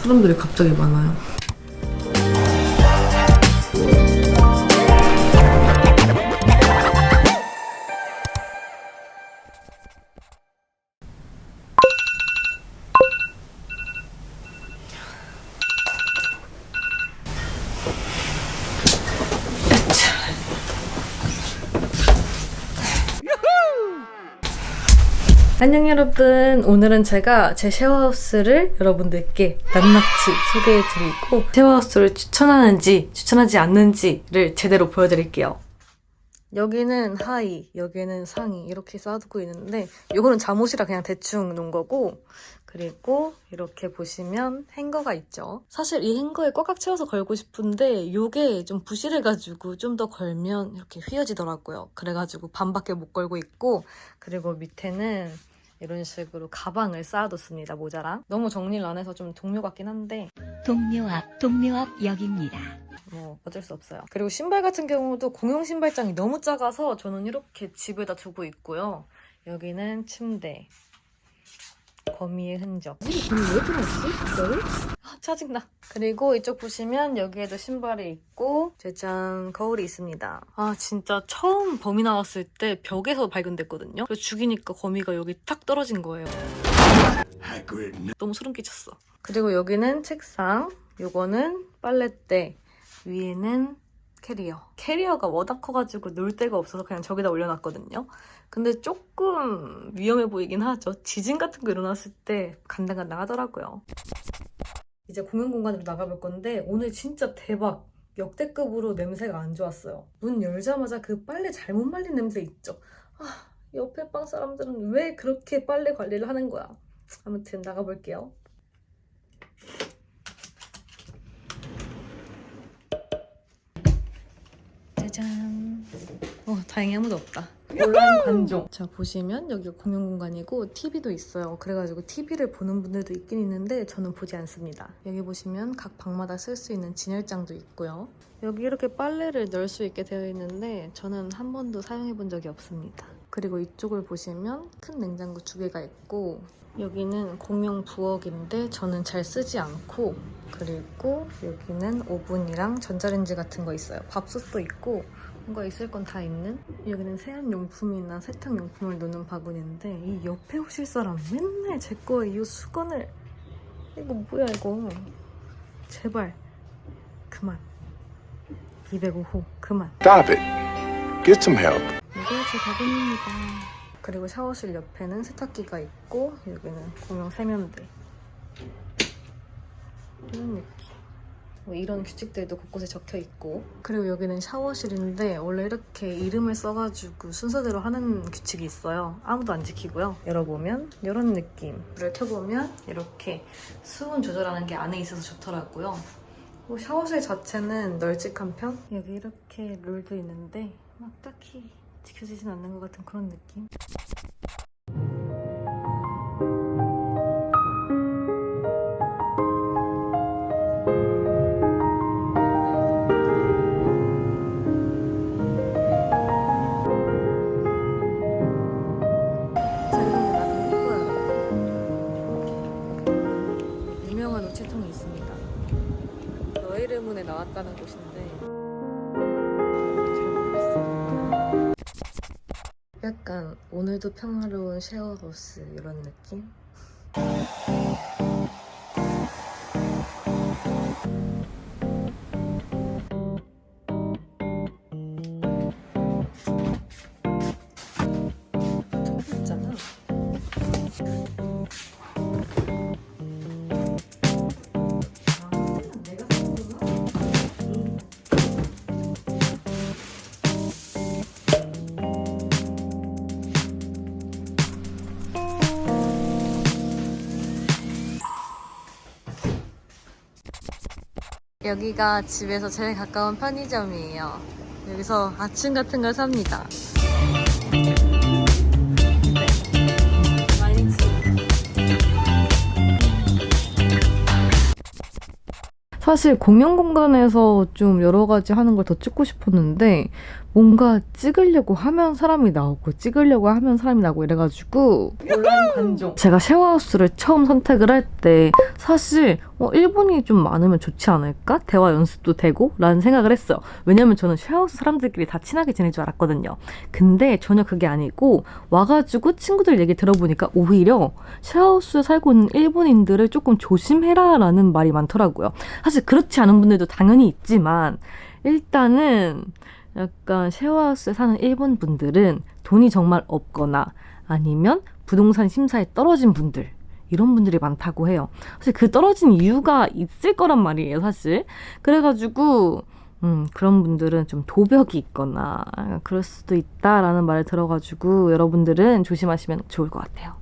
사람들이 갑자기 많아요. 안녕 여러분, 오늘은 제가 제 쉐어하우스를 여러분들께 낱낱이 소개해드리고 쉐어하우스를 추천하는지 추천하지 않는지를 제대로 보여드릴게요. 여기는 하의, 여기는 상의 이렇게 쌓아두고 있는데 이거는 잠옷이라 그냥 대충 놓은 거고, 그리고 이렇게 보시면 행거가 있죠. 사실 이 행거에 꽉꽉 채워서 걸고 싶은데 이게 좀 부실해가지고 좀 더 걸면 이렇게 휘어지더라고요. 그래가지고 반밖에 못 걸고 있고, 그리고 밑에는 이런 식으로 가방을 쌓아뒀습니다. 모자랑. 너무 정리를 안 해서 좀 동묘 같긴 한데 동묘 앞 역입니다. 뭐 어쩔 수 없어요. 그리고 신발 같은 경우도 공용 신발장이 너무 작아서 저는 이렇게 집에다 두고 있고요. 여기는 침대, 거미의 흔적. 거미 왜 들어왔지? 여기? 아, 짜증나. 그리고 이쪽 보시면 여기에도 신발이 있고 짜잔, 거울이 있습니다. 아, 진짜 처음 거미 나왔을 때 벽에서 발견됐거든요. 그래서 죽이니까 거미가 여기 탁 떨어진 거예요. 너무 소름 끼쳤어. 그리고 여기는 책상, 요거는 빨랫대, 위에는 캐리어가 워낙 커가지고 놓을 데가 없어서 그냥 저기다 올려놨거든요. 근데 조금 위험해 보이긴 하죠. 지진 같은 거 일어났을 때 간당간당 하더라고요. 이제 공연 공간으로 나가볼 건데 오늘 진짜 대박! 역대급으로 냄새가 안 좋았어요. 문 열자마자 그 빨래 잘못 말린 냄새 있죠? 아, 옆에 방 사람들은 왜 그렇게 빨래 관리를 하는 거야? 아무튼 나가볼게요. 짜잔. 다행히 아무도 없다. 온라인 관종. 자, 보시면 여기가 공용 공간이고 TV도 있어요. 그래가지고 TV를 보는 분들도 있긴 있는데 저는 보지 않습니다. 여기 보시면 각 방마다 쓸 수 있는 진열장도 있고요. 여기 이렇게 빨래를 넣을 수 있게 되어 있는데 저는 한 번도 사용해 본 적이 없습니다. 그리고 이쪽을 보시면 큰 냉장고 2개가 있고, 여기는 공용 부엌인데 저는 잘 쓰지 않고, 그리고 여기는 오븐이랑 전자레인지 같은 거 있어요. 밥솥도 있고 뭔가 있을 건 다 있는. 여기는 세안용품이나 세탁용품을 놓는 바구니인데 이 옆에 오실 사람 맨날 제 거에 이 수건을, 이거 뭐야 이거, 제발 그만. 205호 그만. Stop it. Get some help. 이게 제 바구니입니다. 그리고 샤워실 옆에는 세탁기가 있고 여기는 공용 세면대. 이런 느낌. 뭐 이런 규칙들도 곳곳에 적혀 있고. 그리고 여기는 샤워실인데 원래 이렇게 이름을 써가지고 순서대로 하는 규칙이 있어요. 아무도 안 지키고요. 열어보면 이런 느낌. 불을 켜보면 이렇게 수온 조절하는 게 안에 있어서 좋더라고요. 뭐 샤워실 자체는 널찍한 편? 여기 이렇게 룰도 있는데 막 딱히 지켜지진 않는 것 같은 그런 느낌? 유명한 우체통이 있습니다. 너의 이름에 나왔다는 곳인데 잘 모르겠어요. 약간 오늘도 평화로운 쉐어하우스 이런 느낌? 있잖아. 여기가 집에서 제일 가까운 편의점이에요. 여기서 아침 같은 걸 삽니다. 사실 공연 공간에서 좀 여러 가지 하는 걸 더 찍고 싶었는데 뭔가 찍으려고 하면 사람이 나오고 찍으려고 하면 사람이 나오고 이래가지고 온라인 관종. 제가 쉐어하우스를 처음 선택을 할 때 사실 일본이 좀 많으면 좋지 않을까? 대화 연습도 되고 라는 생각을 했어요. 왜냐면 저는 쉐어하우스 사람들끼리 다 친하게 지낼 줄 알았거든요. 근데 전혀 그게 아니고 와가지고 친구들 얘기 들어보니까 오히려 쉐어하우스에 살고 있는 일본인들을 조금 조심해라 라는 말이 많더라고요. 사실 그렇지 않은 분들도 당연히 있지만 일단은 약간 쉐어하우스에 사는 일본 분들은 돈이 정말 없거나 아니면 부동산 심사에 떨어진 분들 이런 분들이 많다고 해요. 사실 그 떨어진 이유가 있을 거란 말이에요, 사실. 그래가지고 그런 분들은 좀 도벽이 있거나 그럴 수도 있다라는 말을 들어가지고 여러분들은 조심하시면 좋을 것 같아요.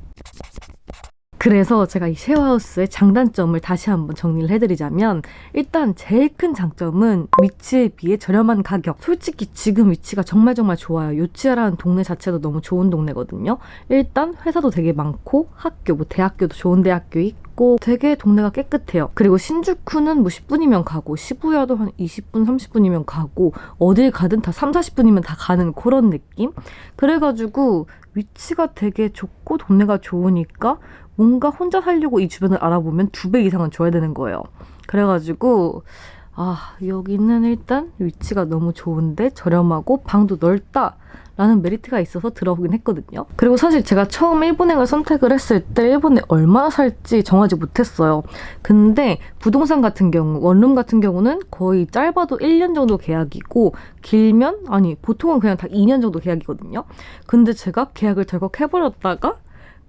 그래서 제가 이 쉐어하우스의 장단점을 다시 한번 정리를 해드리자면 일단 제일 큰 장점은 위치에 비해 저렴한 가격. 솔직히 지금 위치가 정말 좋아요. 요치하라는 동네 자체도 너무 좋은 동네거든요. 일단 회사도 되게 많고 학교, 대학교도 좋은 대학교 있고 되게 동네가 깨끗해요. 그리고 신주쿠는 뭐 10분이면 가고 시부야도 한 20분, 30분이면 가고 어딜 가든 다 3, 40분이면 다 가는 그런 느낌? 그래가지고 위치가 되게 좋고 동네가 좋으니까 뭔가 혼자 살려고 이 주변을 알아보면 2배 이상은 줘야 되는 거예요. 그래가지고 여기는 일단 위치가 너무 좋은데 저렴하고 방도 넓다 라는 메리트가 있어서 들어오긴 했거든요. 그리고 사실 제가 처음 일본행을 선택을 했을 때 일본에 얼마나 살지 정하지 못했어요. 근데 부동산 같은 경우, 원룸 같은 경우는 거의 짧아도 1년 정도 계약이고 길면 보통은 그냥 다 2년 정도 계약이거든요. 근데 제가 계약을 덜컥 해버렸다가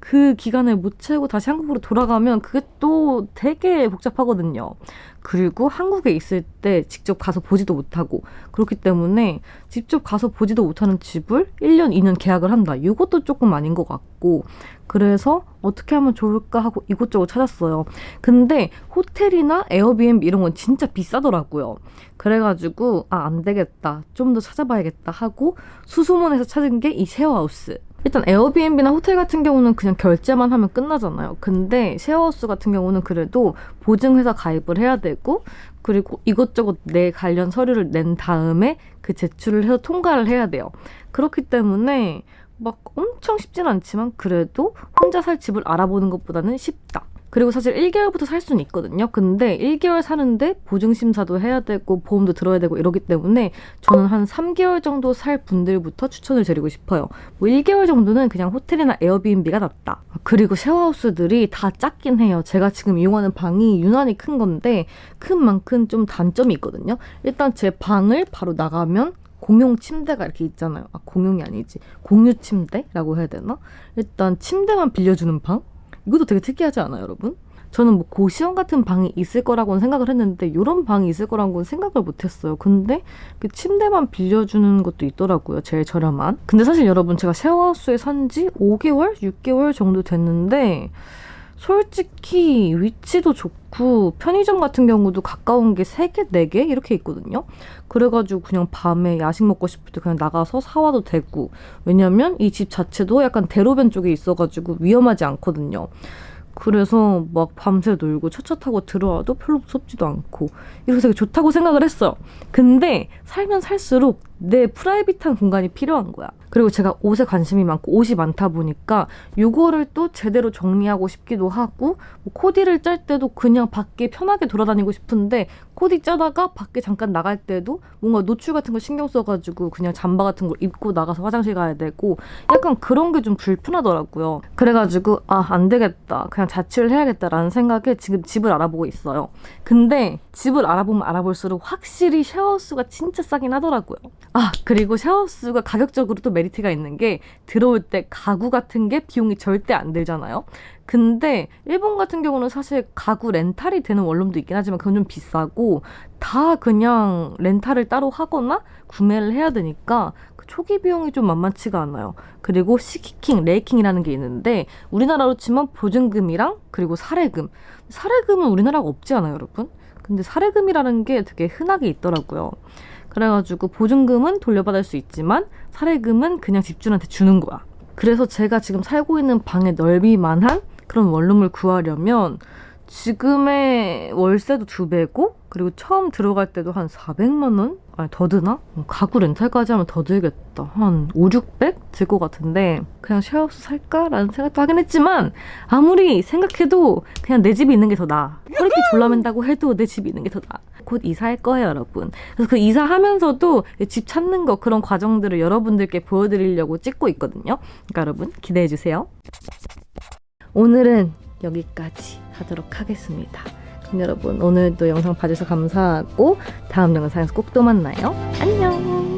그 기간을 못 채우고 다시 한국으로 돌아가면 그게 또 되게 복잡하거든요. 그리고 한국에 있을 때 직접 가서 보지도 못하고 그렇기 때문에 직접 가서 보지도 못하는 집을 1년, 2년 계약을 한다. 이것도 조금 아닌 것 같고 그래서 어떻게 하면 좋을까 하고 이곳저곳 찾았어요. 근데 호텔이나 에어비앤비 이런 건 진짜 비싸더라고요. 그래가지고 안 되겠다. 좀 더 찾아봐야겠다 하고 수소문에서 찾은 게 이 쉐어하우스. 일단 에어비앤비나 호텔 같은 경우는 그냥 결제만 하면 끝나잖아요. 근데 쉐어하우스 같은 경우는 그래도 보증회사 가입을 해야 되고 그리고 이것저것 내 관련 서류를 낸 다음에 그 제출을 해서 통과를 해야 돼요. 그렇기 때문에 막 엄청 쉽진 않지만 그래도 혼자 살 집을 알아보는 것보다는 쉽다. 그리고 사실 1개월부터 살 수는 있거든요. 근데 1개월 사는데 보증심사도 해야 되고 보험도 들어야 되고 이러기 때문에 저는 한 3개월 정도 살 분들부터 추천을 드리고 싶어요. 1개월 정도는 그냥 호텔이나 에어비앤비가 낫다. 그리고 쉐어하우스들이 다 작긴 해요. 제가 지금 이용하는 방이 유난히 큰 건데 큰 만큼 좀 단점이 있거든요. 일단 제 방을 바로 나가면 공용 침대가 이렇게 있잖아요. 공용이 아니지. 공유 침대라고 해야 되나? 일단 침대만 빌려주는 방? 이것도 되게 특이하지 않아요, 여러분? 저는 고시원 같은 방이 있을 거라고는 생각을 했는데 이런 방이 있을 거라고는 생각을 못했어요. 근데 그 침대만 빌려주는 것도 있더라고요. 제일 저렴한. 근데 사실 여러분 제가 쉐어하우스에 산 지 5개월? 6개월 정도 됐는데 솔직히 위치도 좋고 편의점 같은 경우도 가까운 게 3개, 4개 이렇게 있거든요. 그래가지고 그냥 밤에 야식 먹고 싶을 때 그냥 나가서 사와도 되고 왜냐면 이 집 자체도 약간 대로변 쪽에 있어가지고 위험하지 않거든요. 그래서 막 밤새 놀고 차차 타고 들어와도 별로 무섭지도 않고 이래서 되게 좋다고 생각을 했어요. 근데 살면 살수록 내 프라이빗한 공간이 필요한 거야. 그리고 제가 옷에 관심이 많고 옷이 많다 보니까 이거를 또 제대로 정리하고 싶기도 하고 코디를 짤 때도 그냥 밖에 편하게 돌아다니고 싶은데 코디 짜다가 밖에 잠깐 나갈 때도 뭔가 노출 같은 거 신경 써가지고 그냥 잠바 같은 걸 입고 나가서 화장실 가야 되고 약간 그런 게 좀 불편하더라고요. 그래가지고 안 되겠다. 그냥 자취를 해야겠다라는 생각에 지금 집을 알아보고 있어요. 근데 집을 알아보면 알아볼수록 확실히 쉐어하우스가 진짜 싸긴 하더라고요. 그리고 쉐어하우스가 가격적으로 또 메리트가 있는 게 들어올 때 가구 같은 게 비용이 절대 안 들잖아요. 근데 일본 같은 경우는 사실 가구 렌탈이 되는 원룸도 있긴 하지만 그건 좀 비싸고 다 그냥 렌탈을 따로 하거나 구매를 해야 되니까 그 초기 비용이 좀 만만치가 않아요. 그리고 시키킹, 레이킹이라는 게 있는데 우리나라로 치면 보증금이랑 그리고 사례금은 우리나라가 없지 않아요, 여러분? 근데 사례금이라는 게 되게 흔하게 있더라고요. 그래가지고 보증금은 돌려받을 수 있지만 사례금은 그냥 집주인한테 주는 거야. 그래서 제가 지금 살고 있는 방의 넓이만한 그런 원룸을 구하려면 지금의 월세도 2배고 그리고 처음 들어갈 때도 한 400만 원 아니, 더 드나? 가구 렌탈까지 하면 더 들겠다. 한 5, 600? 들 것 같은데 그냥 쉐어하우스 살까라는 생각도 하긴 했지만 아무리 생각해도 그냥 내 집이 있는 게 더 나아. 허리띠 졸라 맨다고 해도 내 집이 있는 게 더 나아. 곧 이사할 거예요, 여러분. 그래서 그 이사하면서도 집 찾는 거 그런 과정들을 여러분들께 보여드리려고 찍고 있거든요. 그러니까 여러분 기대해주세요. 오늘은 여기까지 하도록 하겠습니다. 그럼 여러분 오늘도 영상 봐주셔서 감사하고 다음 영상에서 꼭 또 만나요. 안녕.